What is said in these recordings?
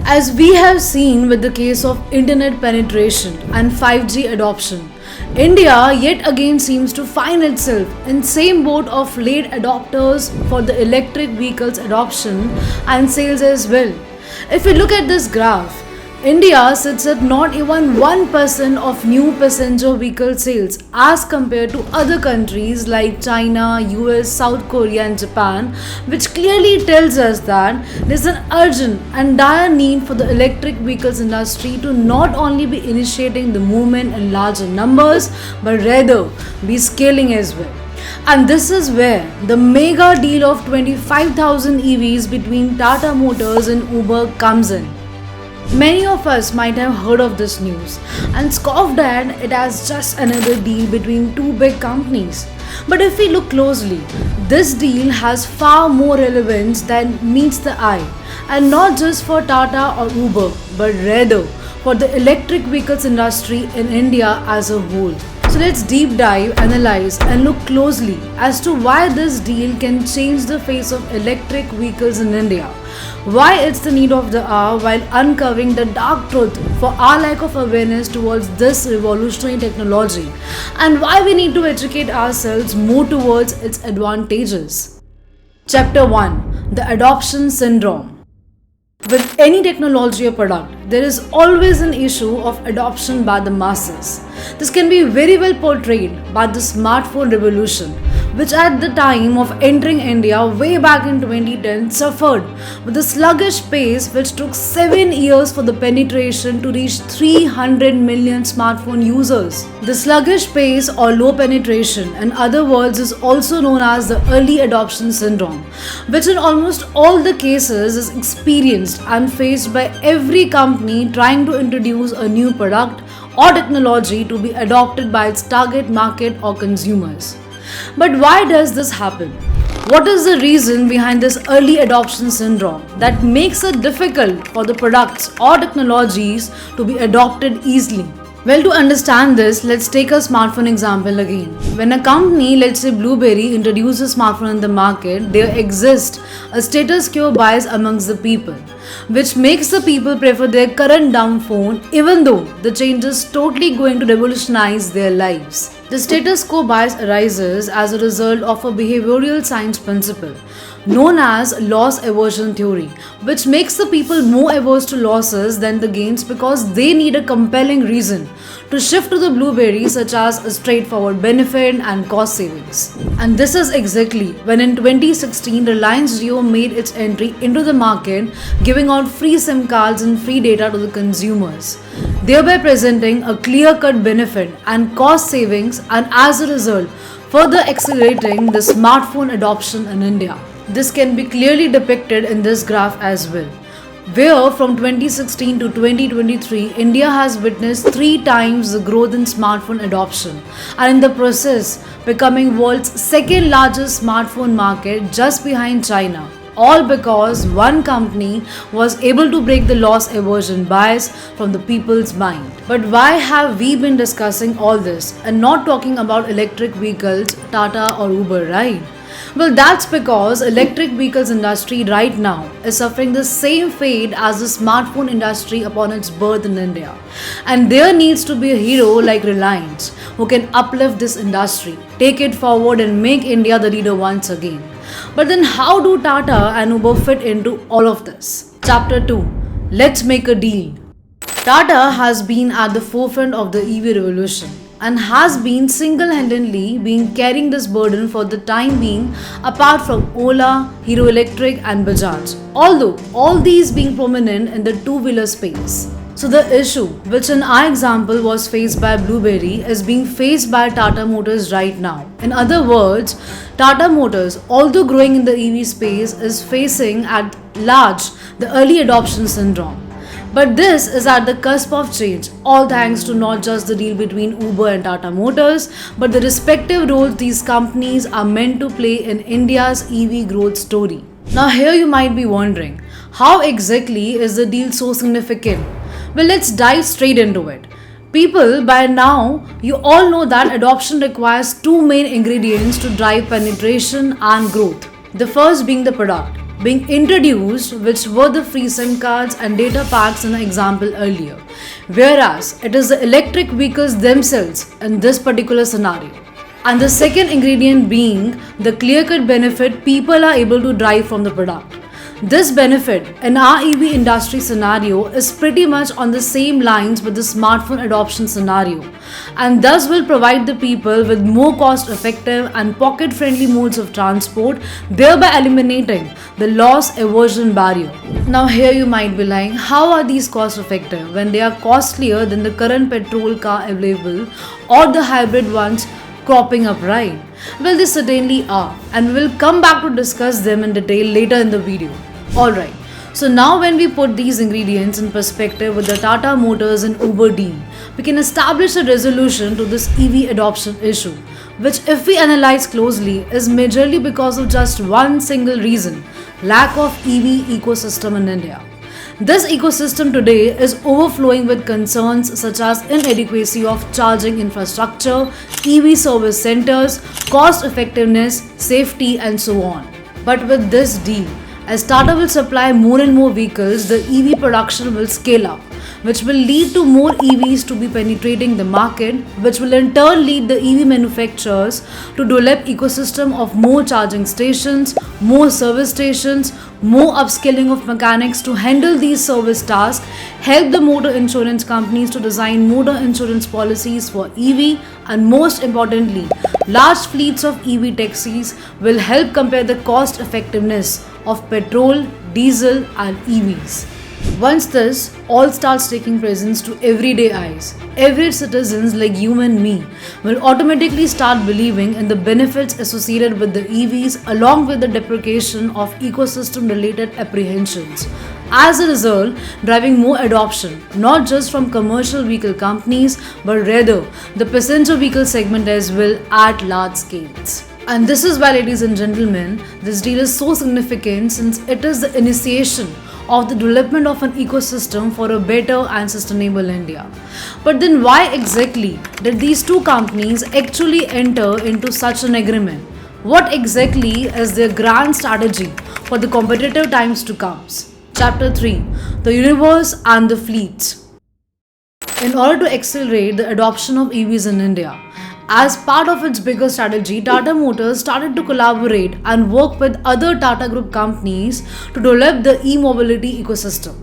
As we have seen with the case of internet penetration and 5G adoption, India yet again seems to find itself in same boat of late adopters for the electric vehicles adoption and sales as well. If we look at this graph, India sits at not even 1% of new passenger vehicle sales as compared to other countries like China, US, South Korea and Japan, which clearly tells us that there is an urgent and dire need for the electric vehicles industry to not only be initiating the movement in larger numbers but rather be scaling as well. And this is where the mega deal of 25,000 EVs between Tata Motors and Uber comes in. Many of us might have heard of this news and scoffed at it as just another deal between two big companies. But if we look closely, this deal has far more relevance than meets the eye, and not just for Tata or Uber, but rather for the electric vehicles industry in India as a whole. So let's deep dive, analyze and look closely as to why this deal can change the face of electric vehicles in India, why it's the need of the hour, while uncovering the dark truth for our lack of awareness towards this revolutionary technology, and why we need to educate ourselves more towards its advantages. Chapter 1: The Adoption Syndrome. With any technology or product, there is always an issue of adoption by the masses. This can be very well portrayed by the smartphone revolution, which at the time of entering India way back in 2010 suffered with a sluggish pace which took 7 years for the penetration to reach 300 million smartphone users. The sluggish pace or low penetration, in other words, is also known as the early adoption syndrome, which in almost all the cases is experienced and faced by every company trying to introduce a new product or technology to be adopted by its target market or consumers. But why does this happen? What is the reason behind this early adoption syndrome that makes it difficult for the products or technologies to be adopted easily? Well, to understand this, let's take a smartphone example again. When a company, let's say BlueBerry, introduces a smartphone in the market, there exists a status quo bias amongst the people, which makes the people prefer their current dumb phone even though the change is totally going to revolutionize their lives. The status quo bias arises as a result of a behavioral science principle known as loss aversion theory, which makes the people more averse to losses than the gains because they need a compelling reason to shift to the BlueBerry, such as a straightforward benefit and cost savings. And this is exactly when in 2016 Reliance Jio made its entry into the market, giving out free SIM cards and free data to the consumers, thereby presenting a clear-cut benefit and cost savings, and as a result further accelerating the smartphone adoption in India. This can be clearly depicted in this graph as well, where from 2016 to 2023, India has witnessed 3 times the growth in smartphone adoption, and in the process becoming world's second largest smartphone market just behind China. All because one company was able to break the loss aversion bias from the people's mind. But why have we been discussing all this and not talking about electric vehicles, Tata or Uber, right? Well, that's because electric vehicles industry right now is suffering the same fate as the smartphone industry upon its birth in India. And there needs to be a hero like Reliance who can uplift this industry, take it forward and make India the leader once again. But then how do Tata and Uber fit into all of this? Chapter 2: Let's make a deal. Tata has been at the forefront of the EV revolution and has been single-handedly carrying this burden for the time being, apart from Ola, Hero Electric and Bajaj, although all these being prominent in the two-wheeler space. So the issue, which in our example was faced by BlueBerry, is being faced by Tata Motors right now. In other words, Tata Motors, although growing in the EV space, is facing at large the early adoption syndrome. But this is at the cusp of change, all thanks to not just the deal between Uber and Tata Motors, but the respective roles these companies are meant to play in India's EV growth story. Now here you might be wondering, how exactly is the deal so significant? Well, let's dive straight into it. People, by now, you all know that adoption requires 2 main ingredients to drive penetration and growth. The first being the product. being introduced, which were the free SIM cards and data packs in the example earlier, whereas it is the electric vehicles themselves in this particular scenario. And the second ingredient being the clear-cut benefit people are able to derive from the product. This benefit in our EV industry scenario is pretty much on the same lines with the smartphone adoption scenario, and thus will provide the people with more cost-effective and pocket-friendly modes of transport, thereby eliminating the loss aversion barrier. Now here you might be like, how are these cost-effective when they are costlier than the current petrol car available or the hybrid ones cropping up, right? Well, they certainly are, and we will come back to discuss them in detail later in the video. Alright, so now when we put these ingredients in perspective with the Tata Motors and Uber deal, we can establish a resolution to this EV adoption issue, which if we analyze closely is majorly because of just one single reason: lack of EV ecosystem in India. This ecosystem today is overflowing with concerns such as inadequacy of charging infrastructure, EV service centers, cost effectiveness, safety, and so on. But with this deal, as Tata will supply more and more vehicles, the EV production will scale up, which will lead to more EVs to be penetrating the market, which will in turn lead the EV manufacturers to develop ecosystem of more charging stations, more service stations, more upskilling of mechanics to handle these service tasks, help the motor insurance companies to design motor insurance policies for EV, and most importantly, large fleets of EV taxis will help compare the cost effectiveness of petrol, diesel, and EVs. Once this all starts taking presence to everyday eyes, average citizens like you and me will automatically start believing in the benefits associated with the EVs along with the deprecation of ecosystem related apprehensions. As a result, driving more adoption, not just from commercial vehicle companies, but rather the passenger vehicle segment as well at large scales. And this is why, ladies and gentlemen, this deal is so significant since it is the initiation of the development of an ecosystem for a better and sustainable India. But then why exactly did these two companies actually enter into such an agreement? What exactly is their grand strategy for the competitive times to come? Chapter 3: The Universe and the Fleets. In order to accelerate the adoption of EVs in India, as part of its bigger strategy, Tata Motors started to collaborate and work with other Tata Group companies to develop the e-mobility ecosystem.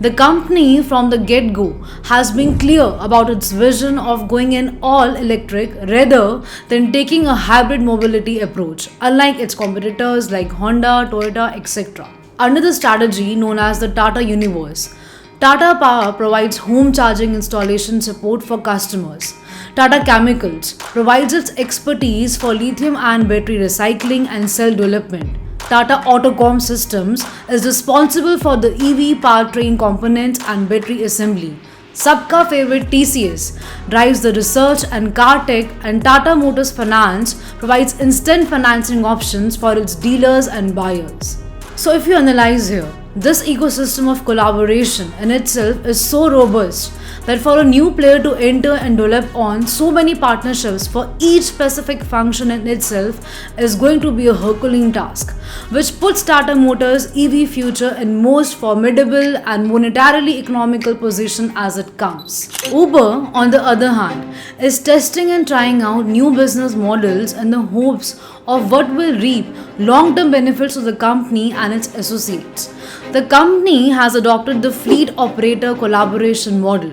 The company from the get-go has been clear about its vision of going in all-electric rather than taking a hybrid mobility approach, unlike its competitors like Honda, Toyota, etc. Under the strategy known as the Tata Universe, Tata Power provides home charging installation support for customers. Tata Chemicals provides its expertise for lithium-ion battery recycling and cell development. Tata Autocom Systems is responsible for the EV powertrain components and battery assembly. Sabka favorite TCS drives the research and car tech, and Tata Motors Finance provides instant financing options for its dealers and buyers. So if you analyze here, this ecosystem of collaboration in itself is so robust that for a new player to enter and develop on so many partnerships for each specific function in itself is going to be a Herculean task, which puts Tata Motors' EV future in most formidable and monetarily economical position as it comes. Uber, on the other hand, is testing and trying out new business models in the hopes of what will reap long-term benefits to the company and its associates. The company has adopted the fleet operator collaboration model,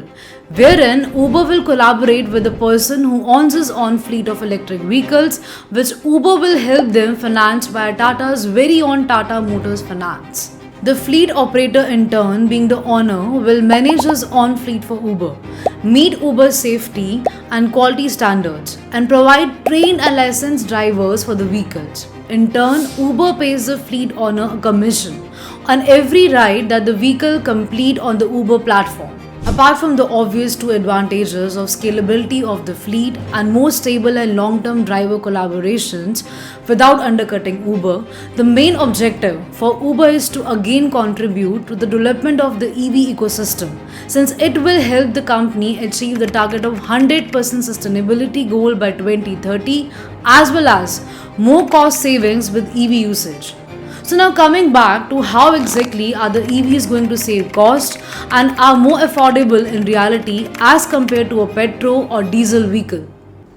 wherein Uber will collaborate with the person who owns his own fleet of electric vehicles, which Uber will help them finance via Tata's very own Tata Motors Finance. The fleet operator, in turn, being the owner, will manage his own fleet for Uber, meet Uber's safety and quality standards, and provide trained and licensed drivers for the vehicles. In turn, Uber pays the fleet owner a commission on every ride that the vehicle complete on the Uber platform. Apart from the obvious two advantages of scalability of the fleet and more stable and long-term driver collaborations without undercutting Uber, the main objective for Uber is to again contribute to the development of the EV ecosystem, since it will help the company achieve the target of 100% sustainability goal by 2030, as well as more cost savings with EV usage. So now coming back to how exactly are the EVs going to save cost and are more affordable in reality as compared to a petrol or diesel vehicle.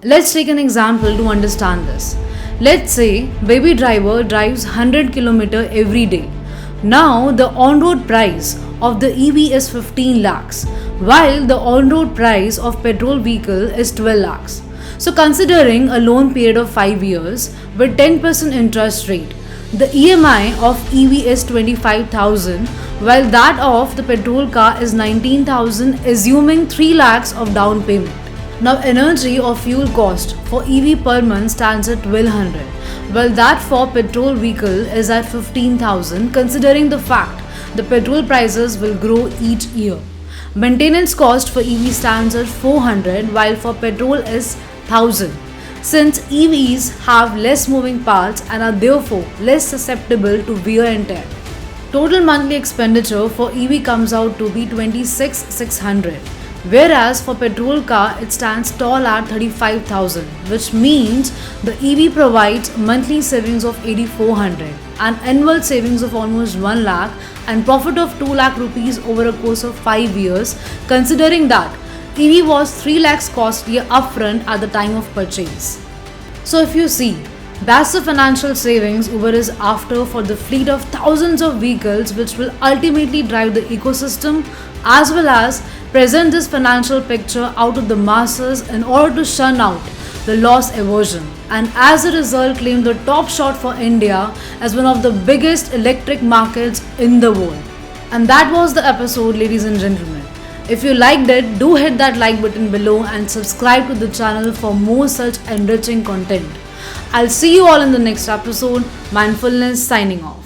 Let's take an example to understand this. Let's say baby driver drives 100 km every day. Now the on-road price of the EV is 15 lakhs while the on-road price of petrol vehicle is 12 lakhs. So considering a loan period of 5 years with 10% interest rate, the EMI of EV is 25,000 while that of the petrol car is 19,000, assuming 3 lakhs of down payment. Now energy or fuel cost for EV per month stands at 1200 while that for petrol vehicle is at 15,000, considering the fact the petrol prices will grow each year. Maintenance cost for EV stands at 400 while for petrol is 1000, since EVs have less moving parts and are therefore less susceptible to wear and tear. Total monthly expenditure for EV comes out to be 26,600, whereas for petrol car it stands tall at 35,000, which means the EV provides monthly savings of 8,400, an annual savings of almost 1 lakh and profit of 2 lakh rupees over a course of 5 years, considering that EV was 3 lakhs costlier upfront at the time of purchase. So if you see, that's the financial savings Uber is after for the fleet of thousands of vehicles, which will ultimately drive the ecosystem as well as present this financial picture out of the masses in order to shun out the loss aversion, and as a result claim the top shot for India as one of the biggest electric markets in the world. And that was the episode, ladies and gentlemen. If you liked it, do hit that like button below and subscribe to the channel for more such enriching content. I'll see you all in the next episode. Mindfulness signing off.